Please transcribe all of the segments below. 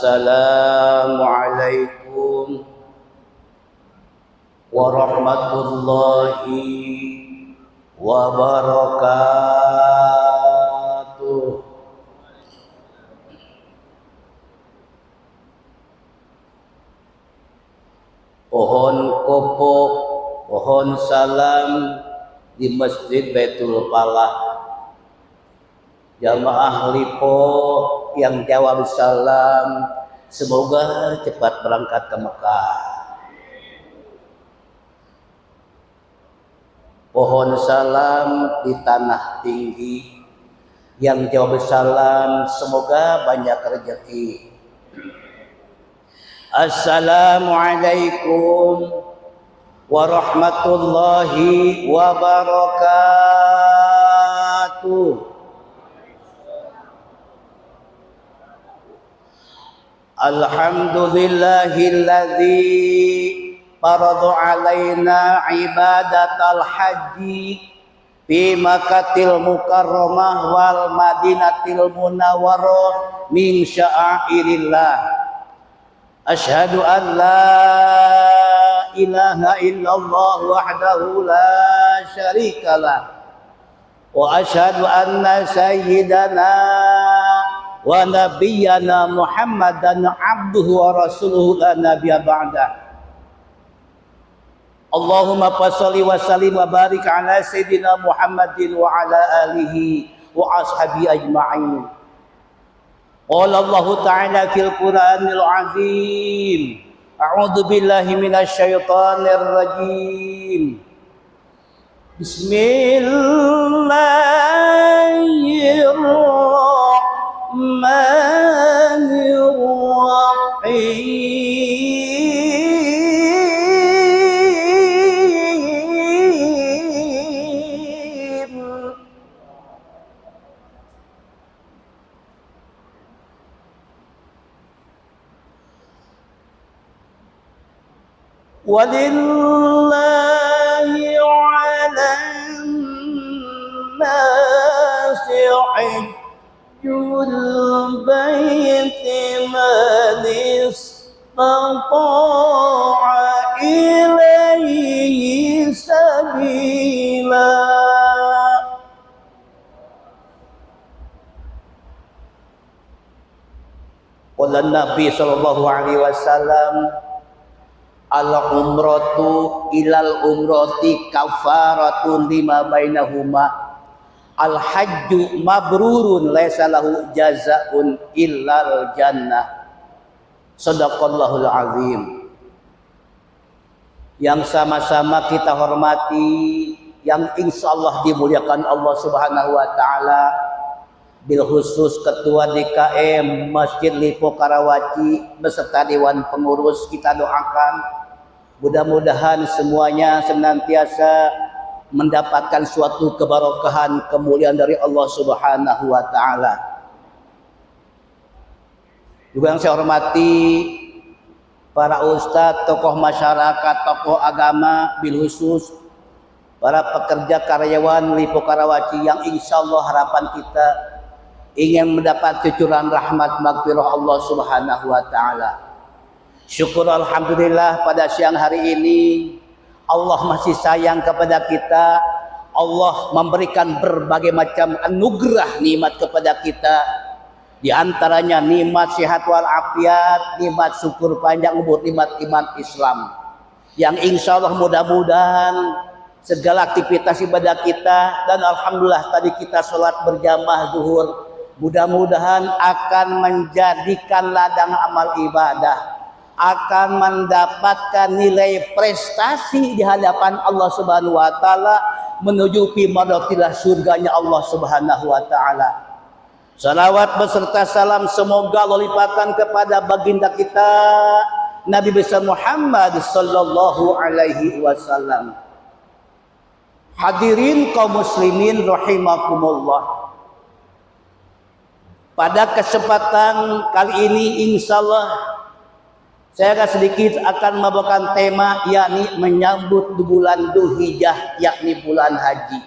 Assalamualaikum warahmatullahi wabarakatuh. Pohon kopok, pohon salam di Masjid Baitul Falah. Jamaah Lipo yang jawab salam, semoga cepat berangkat ke Mekah. Pohon salam di tanah tinggi yang jawab salam, semoga banyak rezeki. Assalamualaikum warahmatullahi wabarakatuh. Alhamdulillahilladzi farada alaina ibadatal haji fi Makkatil Mukarramah wal Madinatil Munawwarah min sya'airillah. Asyhadu an la ilaha illallah wahdahu la syarikalah wa asyhadu anna sayyidana wa nabiyyana Muhammadan abduhu wa rasuluhu la nabiyya ba'da. Allahumma fasholli wa sallim wa barik ala sayyidina Muhammadin wa ala alihi wa ashabi ajma'in. Qala Allah ta'ala fil Qur'anil azim. A'udzu billahi minasy syaithanir rajim. Bismillahirrahmanirrahim. Walillahi 'alan nasi hajjul baiti man istata'a ilaihi sabila. Qala Nabi sallallahu alaihi wasallam, al-umratu ilal umrati kafaratun lima bainahuma. Al-hajju mabrurun laisa lahu jazaa'un illal jannah. Shadaqallahul azim. Yang sama-sama kita hormati, yang insyaallah dimuliakan Allah Subhanahu wa taala, bil khusus Ketua DKM Masjid Lipo Karawaci beserta Dewan Pengurus, kita doakan mudah-mudahan semuanya senantiasa mendapatkan suatu keberkahan, kemuliaan dari Allah Subhanahu wa taala. Juga yang saya hormati para ustadz, tokoh masyarakat, tokoh agama, bil khusus para pekerja karyawan Lipo Karawaci yang insyaallah harapan kita ingin mendapat cucuran rahmat maghfirah Allah Subhanahu wa taala. Syukur alhamdulillah pada siang hari ini Allah masih sayang kepada kita. Allah memberikan berbagai macam anugerah nikmat kepada kita. Di antaranya nikmat sehat wal afiat, nikmat syukur panjang umur, nikmat iman Islam. Yang insyaallah mudah-mudahan segala aktivitas ibadah kita, dan alhamdulillah tadi kita sholat berjamaah zuhur, mudah-mudahan akan menjadikan ladang amal ibadah, akan mendapatkan nilai prestasi di hadapan Allah Subhanahu wa taala menuju fi mardhatillah, surganya Allah Subhanahu wa taala. Salawat beserta salam semoga Allah limpahkan kepada baginda kita Nabi besar Muhammad sallallahu alaihi wasallam. Hadirin kaum muslimin rahimakumullah. Pada kesempatan kali ini insyaallah saya akan sedikit membawakan tema, yakni menyambut bulan Dzulhijjah, yakni bulan haji.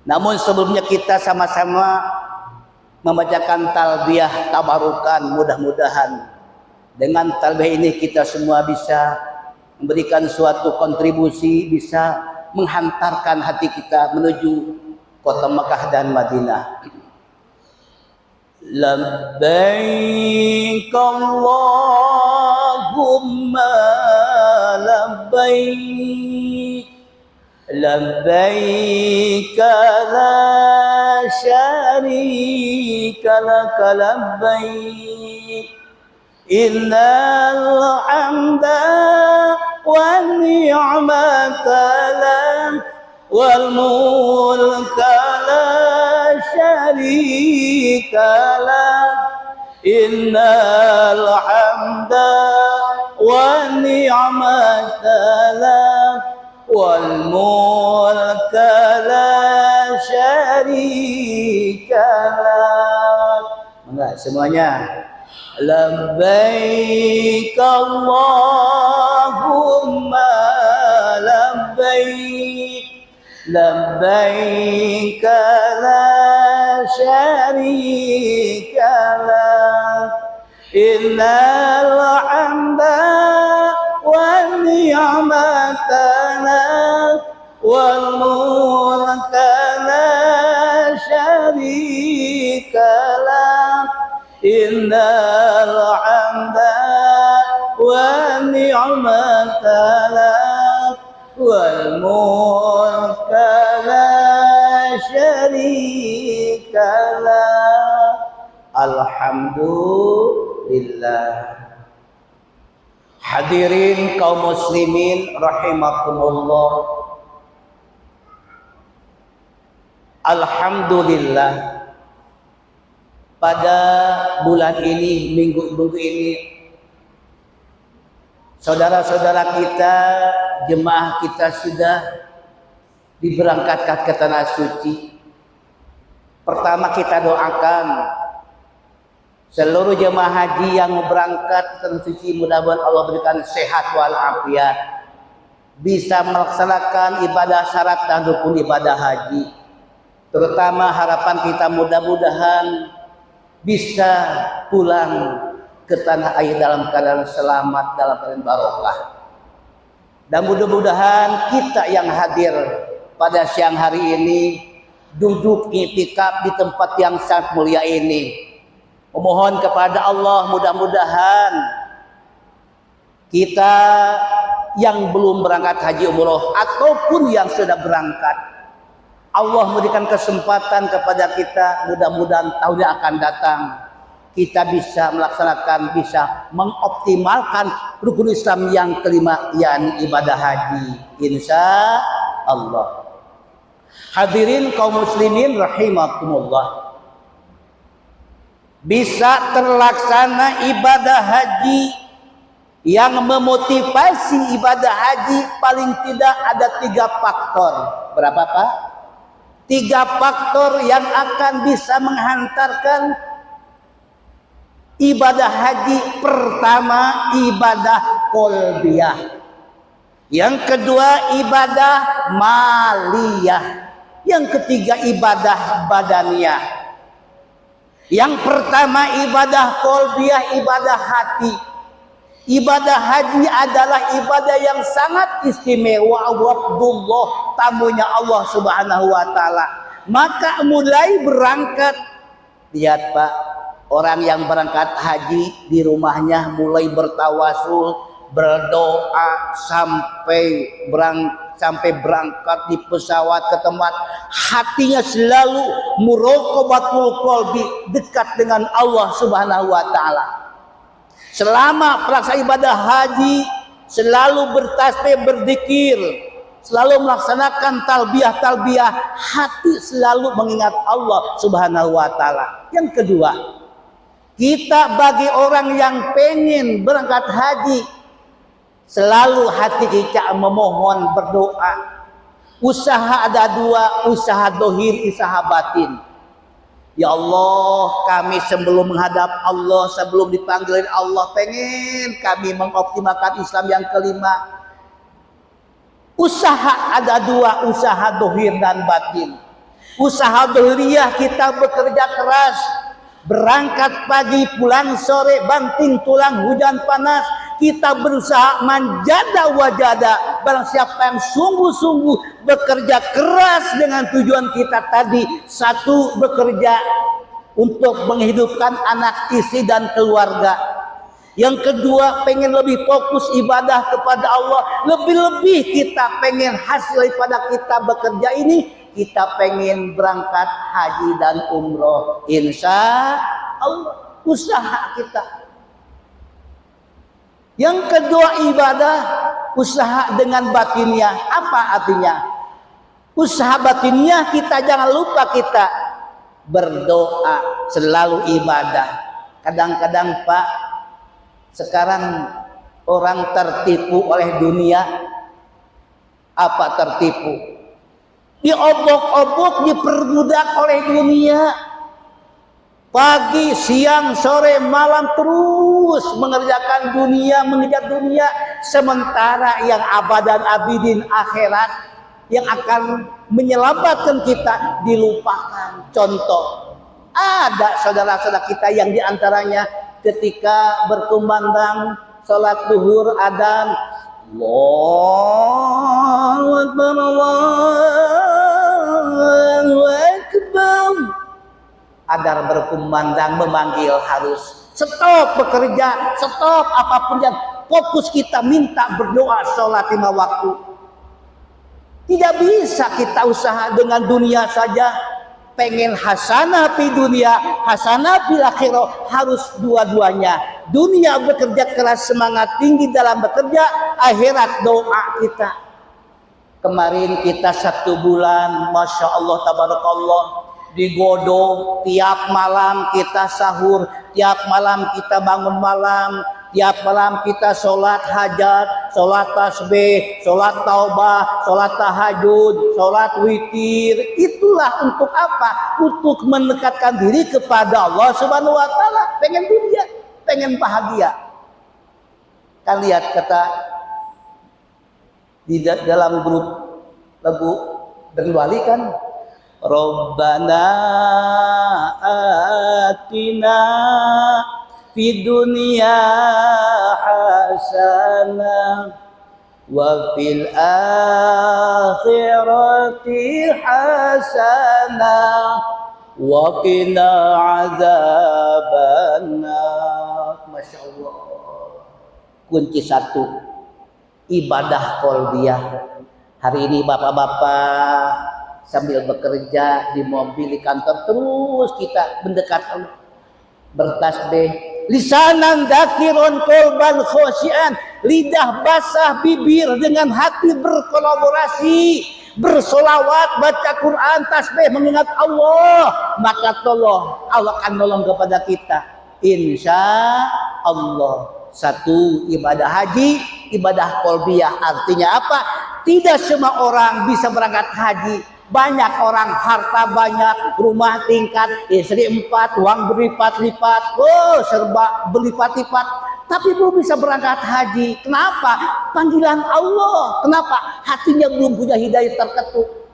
Namun sebelumnya kita sama-sama membacakan talbiyah tabarukan. Mudah-mudahan dengan talbiyah ini kita semua bisa memberikan suatu kontribusi, bisa menghantarkan hati kita menuju kota Mekah dan Madinah. Labbaik Allahumma labbaik, labbaik la syarika laka labbaik, innal hamda wan ni'mata lak wal mulka la syarika lak, innal hamda wan ni'mata lak wal mulka la syarika lak. Enggak semuanya. Labbaik Allahumma labbaik, labbaik la syarika lak, innal hamda wan ni'mata lak wal mulka la syarika lak, innal hamda wan ni'mata lak wal mulka la syarika lak. Alhamdulillah. Hadirin kaum muslimin rahimakumullah. Alhamdulillah, pada bulan ini, minggu ini, saudara-saudara kita, jemaah kita sudah diberangkatkan ke tanah suci. Pertama kita doakan seluruh jemaah haji yang berangkat ke tanah suci, mudah-mudahan Allah berikan sehat walafiat, bisa melaksanakan ibadah syarat dan rukun ibadah haji. Terutama harapan kita mudah-mudahan bisa pulang ke tanah air dalam keadaan selamat, dalam keadaan barokah. Dan mudah-mudahan kita yang hadir pada siang hari ini duduk iktikaf di tempat yang sangat mulia ini, memohon kepada Allah mudah-mudahan kita yang belum berangkat haji umroh ataupun yang sudah berangkat, Allah memberikan kesempatan kepada kita, mudah-mudahan tahun yang akan datang kita bisa melaksanakan, bisa mengoptimalkan rukun Islam yang kelima, yakni ibadah haji, insya Allah. Hadirin kaum muslimin rahimakumullah, bisa terlaksana ibadah haji yang memotivasi ibadah haji paling tidak ada 3 faktor. Berapa Pak? 3 faktor yang akan bisa menghantarkan ibadah haji. Pertama, ibadah qalbiyah. Yang kedua, ibadah maliyah. Yang ketiga, ibadah badaniyah. Yang pertama, ibadah qalbiyah, ibadah hati. Ibadah haji adalah ibadah yang sangat istimewa. Abdullah, tamunya Allah Subhanahu wa ta'ala. Maka mulai berangkat, lihat Pak, orang yang berangkat haji di rumahnya mulai bertawasul, berdoa sampai berangkat di pesawat ke tempat, hatinya selalu muraqabatul qalbi, dekat dengan Allah Subhanahu wa ta'ala. Selama pelaksanaan ibadah haji selalu bertasbih, berzikir, selalu melaksanakan talbiyah, hati selalu mengingat Allah Subhanahu wa ta'ala. Yang kedua, kita bagi orang yang pengen berangkat haji, selalu hati kita memohon, berdoa. Usaha ada 2, usaha dohir, usaha batin. Ya Allah, kami sebelum menghadap Allah, sebelum dipanggilin Allah, pengen kami mengoptimalkan Islam yang kelima. Usaha ada 2, usaha dohir dan batin. Usaha dohiriyah kita bekerja keras, berangkat pagi pulang sore, banting tulang hujan panas, kita berusaha manjada wajada. Barang siapa yang sungguh-sungguh bekerja keras dengan tujuan kita tadi, satu, bekerja untuk menghidupkan anak, istri dan keluarga. Yang kedua, pengen lebih fokus ibadah kepada Allah. Lebih-lebih kita pengen hasil daripada kita bekerja ini, kita pengen berangkat haji dan umroh. Insya Allah, usaha kita. Yang kedua, ibadah, usaha dengan batinnya. Apa artinya? Usaha batinnya kita jangan lupa kita berdoa, selalu ibadah. Kadang-kadang Pak, sekarang orang tertipu oleh dunia. Apa tertipu? Diobok-obok, diperbudak oleh dunia. Pagi, siang, sore, malam terus mengerjakan dunia, mengejar dunia. Sementara yang abadan abidin akhirat, yang akan menyelamatkan kita, dilupakan. Contoh, ada saudara-saudara kita yang diantaranya ketika berkumandang sholat duhur adzan, Allahu Akbar, Allahu Akbar, adar berkumandang memanggil harus stop bekerja, stop apapun yang fokus kita minta berdoa sholat 5 waktu. Tidak bisa kita usaha dengan dunia saja. Pengen hasanah fi dunia, hasanah fil akhirah, harus dua-duanya. Dunia bekerja keras, semangat tinggi dalam bekerja, akhirat doa kita. Kemarin kita 1 bulan, Masya Allah, tabarakallah, digodok tiap malam kita sahur, tiap malam kita bangun malam, tiap malam kita sholat hajat, sholat tasbih, sholat taubah, sholat tahajud, sholat witir. Itulah untuk apa? Untuk mendekatkan diri kepada Allah Subhanahu wa Ta'ala. Pengen dunia, pengen bahagia. Kan lihat kata di dalam grup lagu dari Wali kan, Rabbana atina fid dunya hasanah wa fil akhirati hasanah wa qina azabannar. Masya Allah. Kunci 1, ibadah qalbiyah. Hari ini bapak-bapak sambil bekerja di mobil, di kantor, terus kita mendekat Allah, bertasbih, lisanan dzakirun qalban khosyian, lidah basah, bibir dengan hati berkolaborasi, bersolawat, baca Quran, tasbih, mengingat Allah, maka Allah akan nolong kepada kita, insya Allah. 1, ibadah haji, ibadah qalbiyah. Artinya apa? Tidak semua orang bisa berangkat haji. Banyak orang harta banyak, rumah tingkat, istri 4, uang berlipat-lipat, serba berlipat-lipat, tapi belum bisa berangkat haji. Kenapa? Panggilan Allah. Kenapa? Hatinya belum punya hidayah terketuk.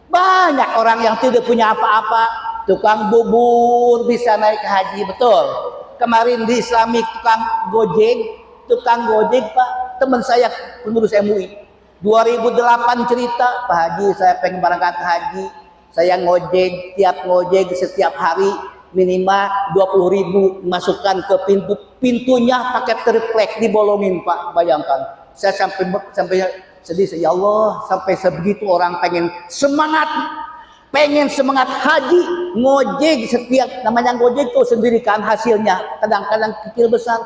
Banyak orang yang tidak punya apa-apa, tukang bubur bisa naik haji, betul. Kemarin di Islamik tukang gojek Pak, teman saya pengurus MUI, 2008 cerita, Pak Haji saya pengen berangkat haji, saya ngojek, tiap ngojek setiap hari minimal 20.000, masukkan ke pintunya pakai triplek, dibolongin Pak. Bayangkan, saya sampai sedih, ya Allah, sampai sebegitu orang pengen semangat haji, ngojek. Setiap namanya ngojek tuh sendiri kan hasilnya, kadang-kadang kecil besar,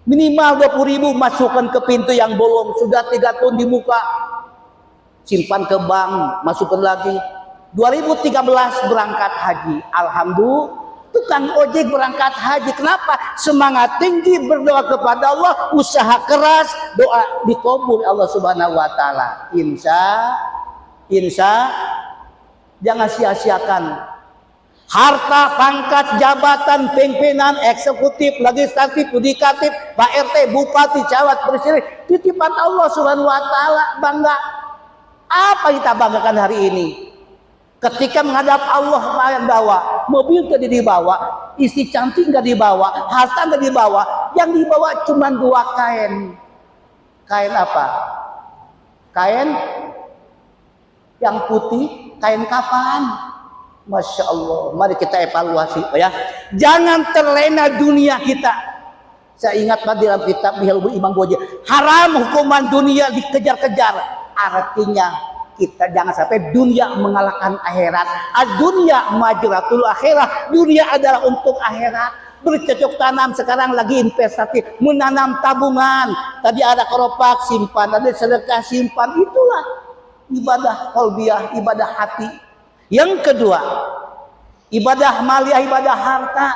minimal 20.000 masukkan ke pintu yang bolong, sudah 3 tahun di muka, simpan ke bank, masukkan lagi. 2013 berangkat haji, alhamdulillah, tukang ojek berangkat haji. Kenapa? Semangat tinggi, berdoa kepada Allah, usaha keras, doa dikabul Allah Subhanahu wa Ta'ala. Insya jangan sia-siakan harta, pangkat, jabatan, pimpinan, eksekutif, legislatif, yudikatif, Pak RT, bupati, camat, presiden, titipan Allah Subhanahu wa Ta'ala. Bangga. Apa kita banggakan hari ini? Ketika menghadap Allah, bawa mobil tadi dibawa, Istri cantik nggak dibawa, harta nggak dibawa. Yang dibawa cuma 2 kain. Kain apa? Kain yang putih, kain kafan. Masya Allah, mari kita evaluasi ya. Jangan terlena dunia kita. Saya ingat dalam kitab Bihal Imam Goji, haram hukuman dunia dikejar-kejar. Artinya kita jangan sampai dunia mengalahkan akhirat. Dunia majratul akhirat. Dunia adalah untuk akhirat. Bercocok tanam, sekarang lagi investasi, menanam tabungan. Tadi ada keropak simpan, ada sedekah simpan. Itulah ibadah qalbiyah, ibadah hati. Yang kedua, ibadah maliyah, ibadah harta.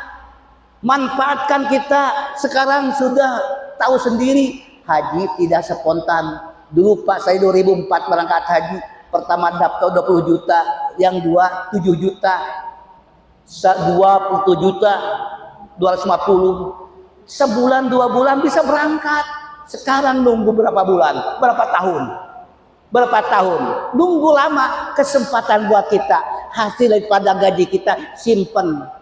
Manfaatkan kita. Sekarang sudah tahu sendiri, haji tidak spontan. Dulu Pak saya 2004 berangkat haji. Pertama daftar 20 juta, yang 7 juta, 20 juta, 250. Sebulan 2 bulan bisa berangkat. Sekarang nunggu berapa bulan? Berapa tahun? Berapa tahun? Nunggu lama. Kesempatan buat kita. Hasil daripada gaji kita simpan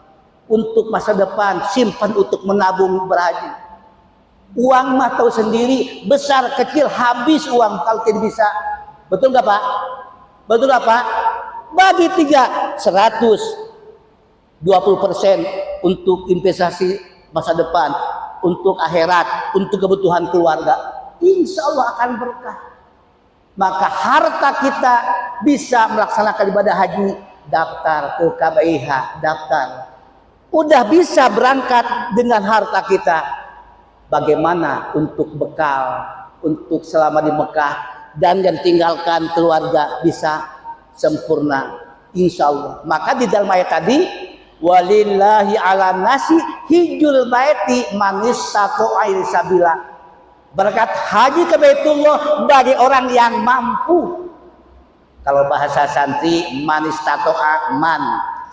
untuk masa depan, simpan untuk menabung berhaji. Uang mah tahu sendiri, besar kecil habis uang kalau tidak bisa. Betul nggak Pak? Betul nggak Pak? Bagi 3, 120% untuk investasi masa depan, untuk akhirat, untuk kebutuhan keluarga. Insya Allah akan berkah. Maka harta kita bisa melaksanakan ibadah haji, daftar ke KBIH, daftar. Udah bisa berangkat dengan harta kita. Bagaimana untuk bekal, untuk selama di Mekah dan yang tinggalkan keluarga bisa sempurna, insya Allah. Maka di dalam ayat tadi, walillahi ala nasi hijjul baiti man istata'a ilaihi sabila. Berkat haji ke Baitullah bagi orang yang mampu. Kalau bahasa santri, man istata'a, man,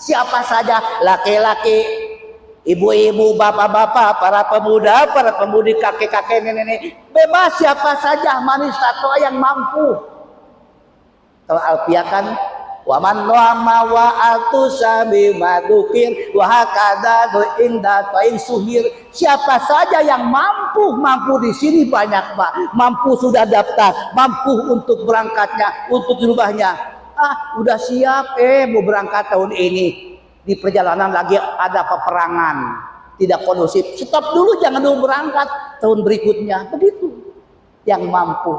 siapa saja, laki-laki, ibu-ibu, bapak-bapak, para pemuda, para pemudi, kakek-kakek, nenek-nenek, bebas siapa saja, man istata'a yang mampu. Kalau Alfiah kan, wa man nama wa atusabi madukir wa hakada inda ta'in suhir. Siapa saja yang mampu di sini banyak Pak, mampu sudah daftar, mampu untuk berangkatnya, untuk rumahnya. Udah siap, mau berangkat tahun ini. Di perjalanan lagi ada peperangan, tidak kondusif. Stop dulu, jangan dulu berangkat tahun berikutnya. Begitu. Yang mampu.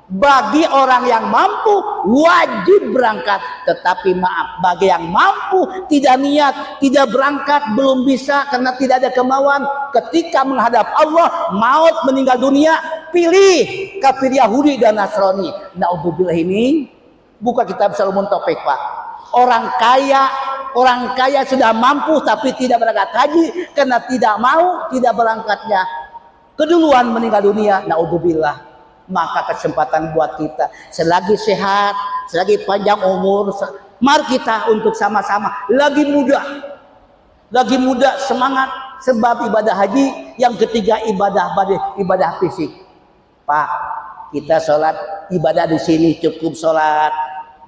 Bagi orang yang mampu wajib berangkat, tetapi maaf, bagi yang mampu tidak niat, tidak berangkat, belum bisa karena tidak ada kemauan, ketika menghadap Allah, maut meninggal dunia, pilih kafir Yahudi dan Nasrani. Naudzubillah, ini buka kitab Salomon Topik Pak. Orang kaya sudah mampu tapi tidak berangkat haji karena tidak mau, tidak berangkatnya, keduluan meninggal dunia. Naudzubillah. Maka kesempatan buat kita selagi sehat, selagi panjang umur, mari kita untuk sama-sama lagi muda semangat. Sebab ibadah haji yang ketiga ibadah fisik. Pak, kita sholat ibadah di sini cukup sholat,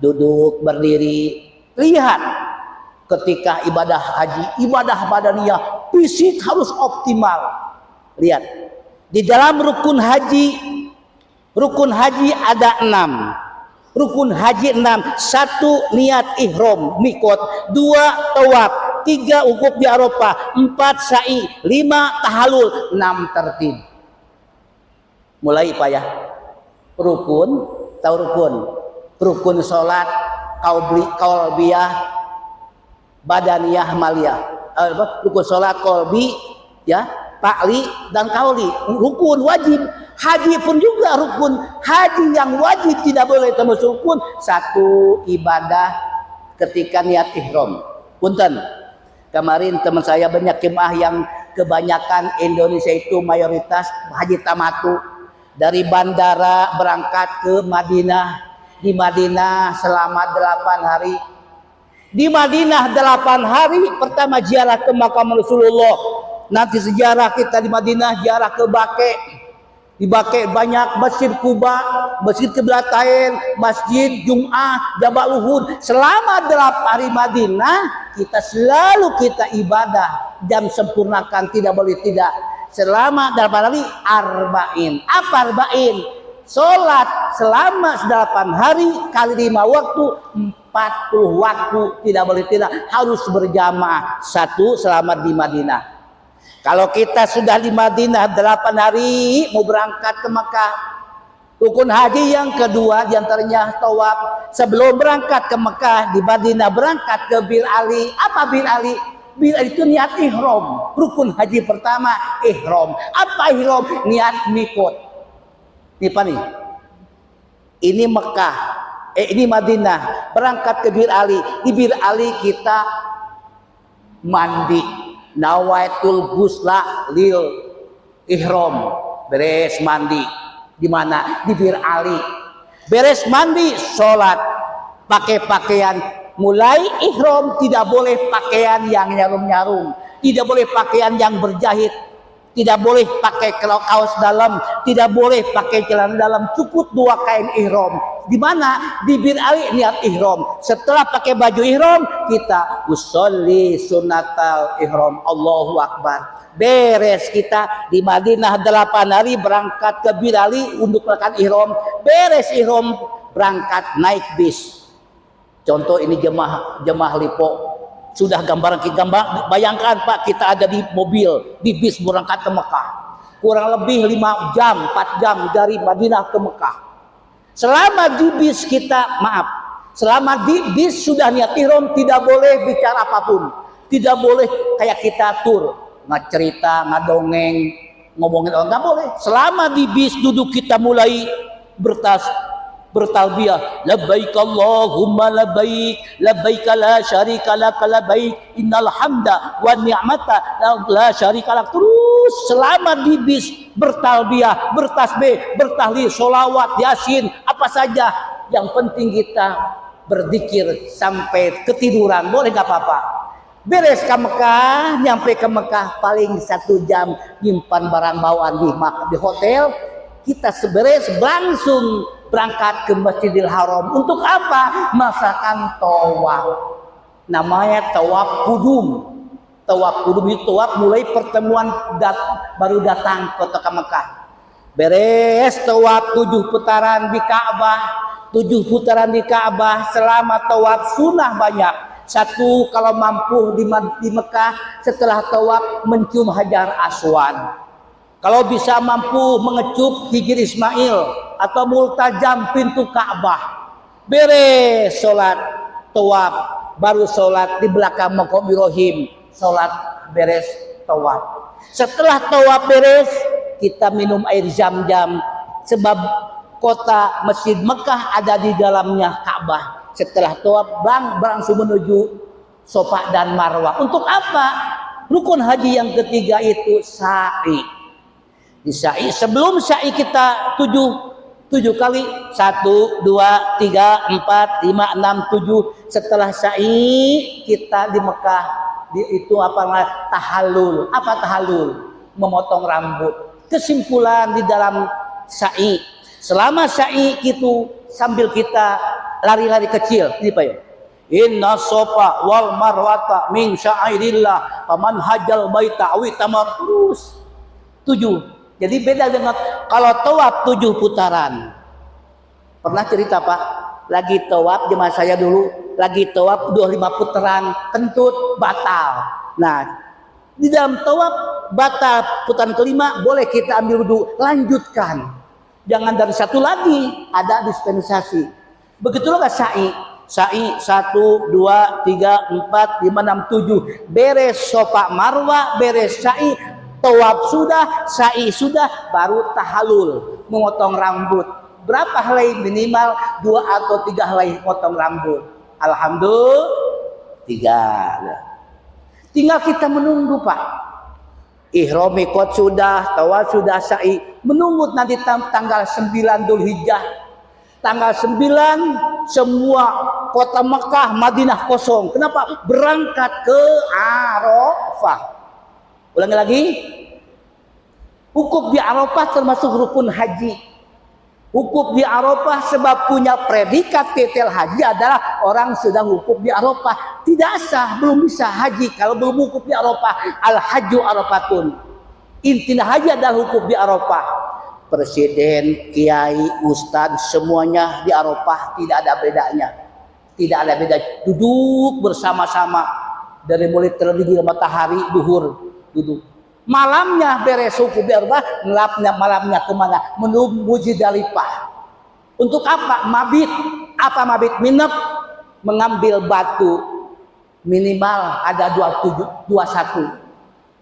duduk, berdiri. Lihat, ketika ibadah haji, ibadah badaniyah, fisik harus optimal. Lihat, di dalam rukun haji ada 6. Rukun haji 6. 1 niat ihram mikot, 2 tawaf, 3 wukuf di Arafah, 4 sa'i, 5 tahallul, 6 tertib. Mulai Pak ya. Rukun, tahu rukun? Rukun salat, qalbiyah, badaniyah, maliyah. Rukun salat qalbi ya, fa'li dan qauli. Rukun wajib. Haji pun juga rukun. Haji yang wajib tidak boleh termasuk rukun. 1 ibadah ketika niat ihram. Punten, kemarin teman saya banyak jemaah yang kebanyakan Indonesia itu mayoritas haji tamatu. Dari bandara berangkat ke Madinah. Di Madinah selama 8 hari. Di Madinah 8 hari. Pertama ziarah ke makam Rasulullah. Nanti sejarah kita di Madinah ziarah ke Baqi. Dipakai banyak Masjid Kuba, Masjid Qiblatain, Masjid Jum'ah, Jabal Uhud. Selama 8 hari Madinah, kita selalu ibadah. Jam sempurnakan, tidak boleh tidak. Selama 8 hari, arba'in. Apa arba'in? Sholat selama 8 hari kali 5 waktu, 40 waktu, tidak boleh tidak. Harus berjamaah. 1 selama di Madinah. Kalau kita sudah di Madinah 8 hari mau berangkat ke Mekah, rukun haji yang kedua diantaranya tawaf. Sebelum berangkat ke Mekah di Madinah berangkat ke Bir Ali. Apa Bir Ali? Bir Ali itu niat ihram. Rukun haji pertama ihram. Apa ihram? Niat mikot. Ini apa nih? Ini Mekah. Ini Madinah. Berangkat ke Bir Ali. Di Bir Ali kita mandi. Nawaitul ghusla lil ihram, beres mandi. Di mana? Di Bir Ali. Beres mandi, sholat, pakai pakaian. Mulai ihram tidak boleh pakaian yang nyarum-nyarum, tidak boleh pakaian yang berjahit, tidak boleh pakai kaos dalam, tidak boleh pakai celana dalam, cukup 2 kain ihram. Di mana? Di Bir Ali niat ihram. Setelah pakai baju ihram, kita usolli sunnatal ihram, Allahu Akbar. Beres kita di Madinah 8 hari berangkat ke Bir Ali untuk melakukan ihram. Beres ihram berangkat naik bis. Contoh ini jemaah Lipo. Sudah gambaran bayangkan Pak, kita ada di mobil, di bis berangkat ke Mekah. Kurang lebih 5 jam, 4 jam dari Madinah ke Mekah. Selama di bis selama di bis sudah niat ihram, tidak boleh bicara apapun. Tidak boleh kayak kita tur, cerita, ngadongeng, ngomongin orang, nggak boleh. Selama di bis duduk kita mulai bertalbiyah, labbaik Allahumma labbaik, labbaik la syarika lak labbaik, innal hamda wan ni'mata la syarika lak. Terus selama di bis bertalbiyah, bertasbih, bertahlil, sholawat, yasin, apa saja. Yang penting kita berzikir sampai ketiduran, boleh gak apa-apa. Beres ke Mekah, nyampe ke Mekah paling 1 jam, nyimpan barang bawaan di hotel. Kita seberes langsung berangkat ke Masjidil Haram. Untuk apa? Masakan tawaf. Namanya tawaf kudum. Tawaf kudum itu tawaf mulai pertemuan baru datang ke kota Mekah. Beres tawaf 7 putaran di Ka'bah. 7 putaran di Ka'bah. Selama tawaf sunnah banyak. 1 kalau mampu di Mekah setelah tawaf mencium Hajar Aswad. Kalau bisa mampu mengecup Hijr Ismail atau multajam pintu Ka'bah. Beres sholat tawaf, baru sholat di belakang Maqam Ibrahim. Sholat beres tawaf. Setelah tawaf beres, kita minum air Zam-Zam. Sebab kota Masjid Mekah ada di dalamnya Ka'bah. Setelah tawaf langsung menuju Safa dan Marwah. Untuk apa? Rukun haji yang ketiga itu sa'i. Di sa'i, sebelum sa'i kita 7 kali, 1, 2, 3, 4, 5, 6, 7. Setelah sa'i kita di Mekah itu tahallul. Apa tahallul? Memotong rambut. Kesimpulan di dalam sa'i, selama sa'i itu sambil kita lari-lari kecil, ini Pak ya. Inna sofa wal marwata min sya'airillah faman hajjal baita awi tamar, terus 7. Jadi beda dengan kalau tawaf 7 putaran. Pernah cerita Pak, lagi tawaf jemaah saya dulu, lagi tawaf 25 putaran kentut batal. Nah, di dalam tawaf batal putaran kelima boleh kita ambil wudu, lanjutkan. Jangan dari 1 lagi, ada dispensasi. Begitulah sa'i. Sa'i 1, 2, 3, 4, 5, 6, 7. Beres Safa Marwah, beres sa'i, tawaf sudah, sa'i sudah, baru tahallul, memotong rambut. Berapa helai? Minimal 2 atau 3 helai potong rambut. Alhamdulillah 3. Tinggal kita menunggu Pak. Ihram mikot sudah, tawaf sudah, sa'i. Menunggu nanti tanggal 9 Dzulhijjah. Tanggal 9 semua kota Mekah, Madinah kosong. Kenapa? Berangkat ke Arafah. Ulangi lagi. Wukuf di Arafah termasuk rukun haji. Wukuf di Arafah sebab punya predikat titel haji adalah orang sedang wukuf di Arafah. Tidak sah, belum bisa haji kalau belum wukuf di Arafah. Al-hajju Arafatun. Intinya haji adalah wukuf di Arafah. Presiden, kiai, ustadz, semuanya di Arafah, tidak ada bedanya. Tidak ada beda. Duduk bersama-sama dari mulai terbit matahari duhur, duduk. Malamnya beres wukuf di Arafah, malamnya kemana? Menuju Muzdalifah. Untuk apa? Mabit. Apa mabit? Minap. Mengambil batu. Minimal ada 21.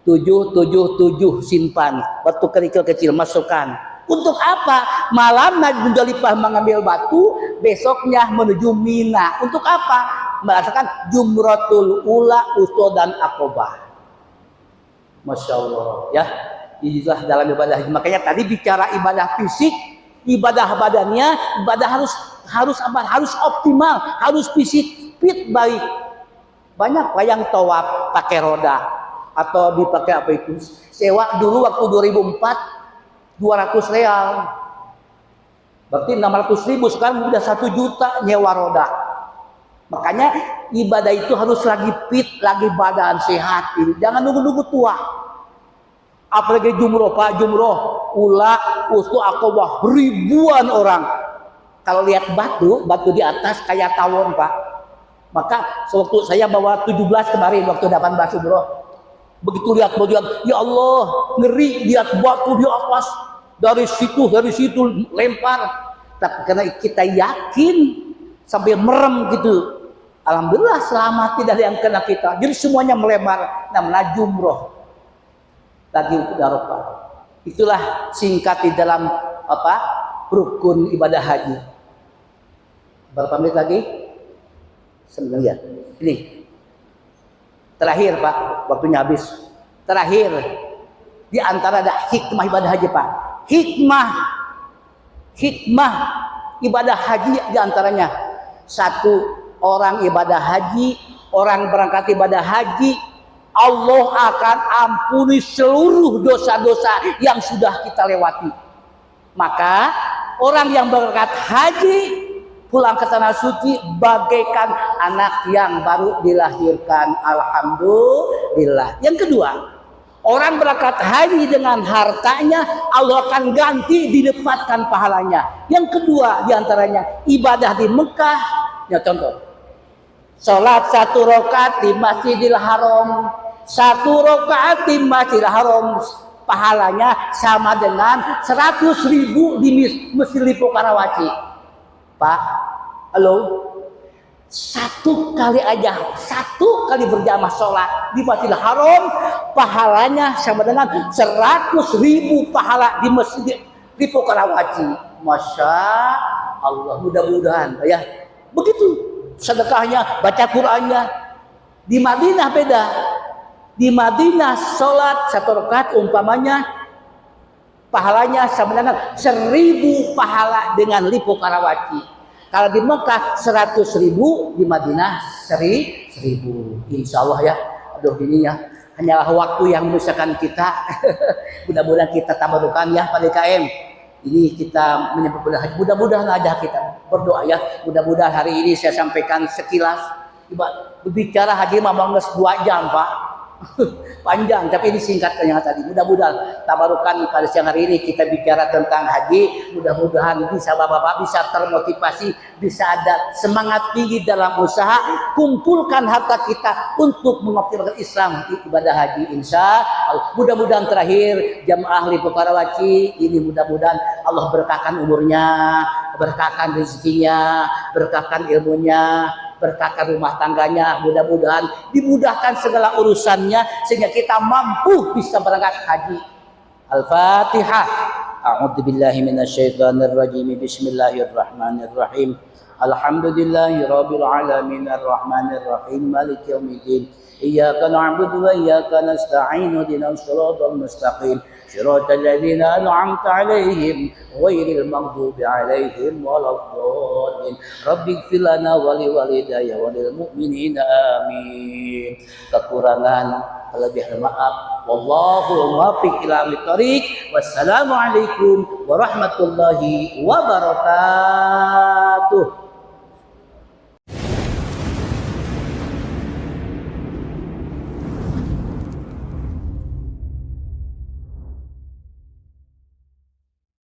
7 simpan. Batu kerikil kecil masukkan. Untuk apa? Malam Muzdalifah mengambil batu, besoknya menuju Mina. Untuk apa? Merasakan Jumratul Ula, Usta dan Aqobah. Masya Allah, ya. Inilah dalam ibadah. Makanya tadi bicara ibadah fisik, ibadah badannya, ibadah harus optimal, harus fisik fit baik. Banyak yang tawaf pakai roda atau dipakai apa itu? Sewa dulu waktu 2004 200 real. Berarti 600.000, sekarang udah 1 juta nyewa roda. Makanya ibadah itu harus lagi fit, lagi badan sehat ini. Jangan nunggu-nunggu tua. Apalagi jumroh, Pak, jumroh, ula, ustu, Aqobah, ribuan orang. Kalau lihat batu di atas kayak tawon, Pak. Maka sewaktu saya bawa 17 kemarin waktu 18 jumroh. Begitu lihat batu, ya Allah, ngeri lihat batu di atas. Dari situ lempar. Tapi karena kita yakin sambil merem gitu, alhamdulillah selamat, tidak ada yang kena kita. Jadi semuanya melebar, namanya jumroh. Lagi untuk Arafah. Itulah singkat di dalam rukun ibadah haji. Berapa menit lagi? 9 ya. Ini terakhir, Pak, waktunya habis. Terakhir di antara ada hikmah ibadah haji, Pak. Hikmah ibadah haji di antaranya, satu, orang ibadah haji, orang berangkat ibadah haji, Allah akan ampuni seluruh dosa-dosa yang sudah kita lewati. Maka orang yang berangkat haji pulang ke tanah suci bagaikan anak yang baru dilahirkan. Alhamdulillah. Yang kedua, orang berangkat haji dengan hartanya, Allah akan ganti dilipatkan pahalanya. Yang kedua diantaranya ibadah di Mekah. Ya, contoh, sholat 1 rakaat di Masjidil Haram, 1 rakaat di Masjidil Haram pahalanya sama dengan 100.000 di Masjid Lipo Karawaci. Pak, halo, 1 kali berjamaah sholat di Masjidil Haram pahalanya sama dengan 100.000 pahala di Masjid Lipo Karawaci. Masya Allah, mudah-mudahan ya begitu. Sedekahnya, baca Qur'annya. Di Madinah beda. Di Madinah sholat 1 rakaat umpamanya pahalanya sama dengan 1.000 pahala dengan Lipo Karawaci. Kalau di Mekah 100.000, di Madinah 1.000. Insya Allah ya. Aduh, ini ya hanyalah waktu yang memisahkan kita. Mudah-mudahan kita tabarukan ya Pak DKM. Ini kita menyebut haji. Mudah-mudahan aja kita berdoa ya. Mudah-mudahan hari ini saya sampaikan sekilas. Berbicara haji memang 2 jam, Pak. Panjang, tapi ini singkatnya tadi. Mudah-mudahan tabarukan pada siang hari ini kita bicara tentang haji. Mudah-mudahan bisa Bapak-bapak bisa termotivasi, bisa ada semangat tinggi dalam usaha. Kumpulkan harta kita untuk mengoptimalkan Islam di ibadah haji. Insya Allah. Mudah-mudahan terakhir jamaah Lipo Karawaci ini mudah-mudahan Allah berkahkan umurnya, berkahkan rezekinya, berkahkan ilmunya, berkahkan rumah tangganya, mudah-mudahan dimudahkan segala urusannya sehingga kita mampu bisa berangkat haji. Al-Fatihah. A'udzubillahi minasyaitonir rajim. Bismillahirrahmanirrahim. Alhamdulillahirabbil alamin arrahmanir rahim maliki yaumiddin. Iyyaka na'budu wa iyyaka nasta'in ihdinas siratal mustaqim. Shiratal ladzina an'amta 'alaihim ghairil maghdubi 'alaihim waladdallin. Rabbighfir lana wa liwalidayya wa lil mu'minina amin. Kekurangan, kelebihan maaf Wallahu muwaffiq ila aqwamit thoriq. Wassalamualaikum warahmatullahi wabarakatuh.